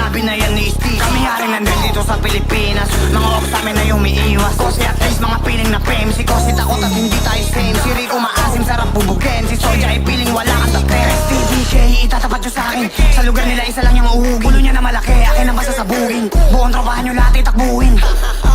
sinabi na yan ni Steve. Kami haring nandun dito sa Pilipinas. Mga ops namin na umiiwas. Kasi at least mga piling na fame. Si Kosi takot at hindi tayo same. Si Rico maasim, sarap bubugin. Si Soja ay piling wala kang tapin. STBK, itatapat nyo sa akin. Sa lugar nila isa lang yung uhugin. Ulo niya na malaki, akin ang basta sabugin. Buong tropahan nyo lahat itakbuhin.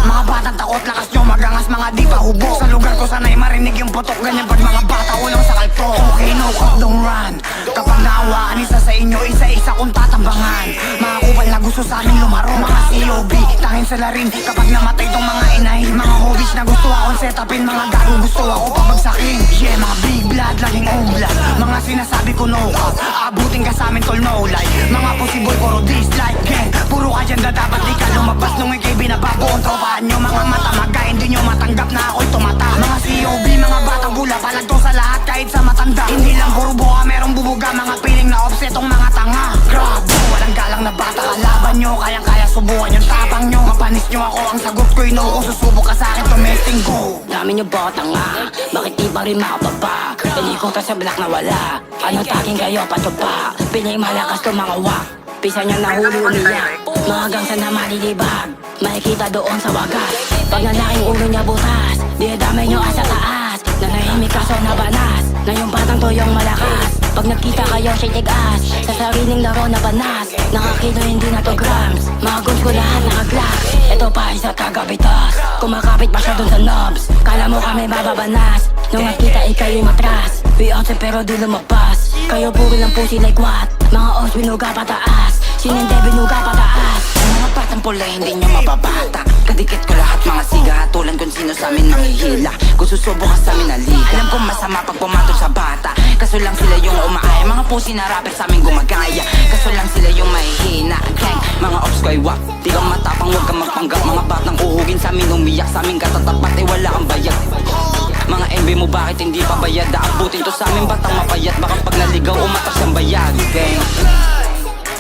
Mga batang takot, lakas nyo magangas, mga di pa hubog. Sa lugar ko sana'y marinig yung putok. Ganyan pag mga bata ulong sa kalto. Okay, no cop, don't run. Kapag naawaan isa sa inyo, isa-isa kong tatambangan. Mga kupal na gusto sa amin lumaro. Mga COB, tangin sila rin. Kapag namatay tong mga inahin. Mga hobbies na gusto akong setupin. Mga gago gusto ako pabagsakin. Yeah, mga big blood, laging own blood. Mga sinasabi ko no cap, abutin ka sa amin tol no lie. Mga possible puro dislike gang. Puro ka dyan na dapat di ka lumabas. Nung ikay binababuong tropahan nyo. Mga matamaga, hindi nyo matanggap na ako'y tumata. Mga COB, mga batang bula, palagto sa lahat kahit sa matanda. Hindi lang puro buka, merong bubuga. Mga piling na offsetong mga tanga. Grabe, walang galang na bata. Kalaban nyo, kayang-kaya subukan yung tapang nyo. Mapanis nyo ako, ang sagot ko'y no. Kung susubok ka sa'kin, tumesting go. Dami nyo ba tanga? Bakit di ba rin makababa? Pilikutan sa black na wala. Ano taking kayo patupa? Pinay malakas to mga wak. Pisa nyo nahuli umiyak. Mga gangsa na malilibag. Makikita doon sa wagas. Pag nalaking ulo niya butas, di damay nyo asa taas. Nanahimik kaso nabanas na yung batang toyong malakas. Pag nakita kayo siya'y tigas sa sariling laro na banas. Nakakilo hindi na to grams. Mga guns ko lahat nakaglax. Ito pa isa kagabitas. Kumakapit pa siya dun sa knobs. Kala mo kami bababanas. Nung nakita ikay matras. Beyonce pero di lumabas. Kayo puro lang pusi like what? Mga os binuga pataas. Sinende binuga pataas. Mga batang pula hindi nyo mababata. Kadikit ko lahat mga siga. Tulan kung sino sa amin manghihila. Kung susubo ka sa amin na liga. Alam kong masama pag pumatol sa bata. Kaso lang sila yung umaaya. Mga pusi na rapper sa amin gumagaya. Kaso lang sila yung mahihina. Gang, mga ops ko ay wak. Di kang matapang, huwag kang magpanggap. Mga batang uhugin sa amin umiyak. Sa amin katatapat ay wala kang bayag. Mga MB mo bakit hindi pa bayad? Aabutin to sa amin batang mapayat. Baka pag naligaw umatas ang bayag. Gang,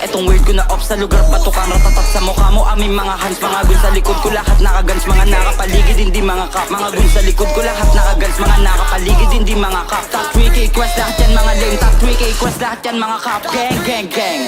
etong weird ko na off sa lugar bato kang ratatat sa mukha mo. Aming mga hands, mga gun sa likod ko lahat nakagans. Mga nakapaligid hindi mga kap. Mga gun sa likod ko lahat nakagans. Mga nakapaligid hindi mga kap. Top 3K quest lahat yan mga lame. Top 3K quest lahat yan mga kap. Gang, gang, gang.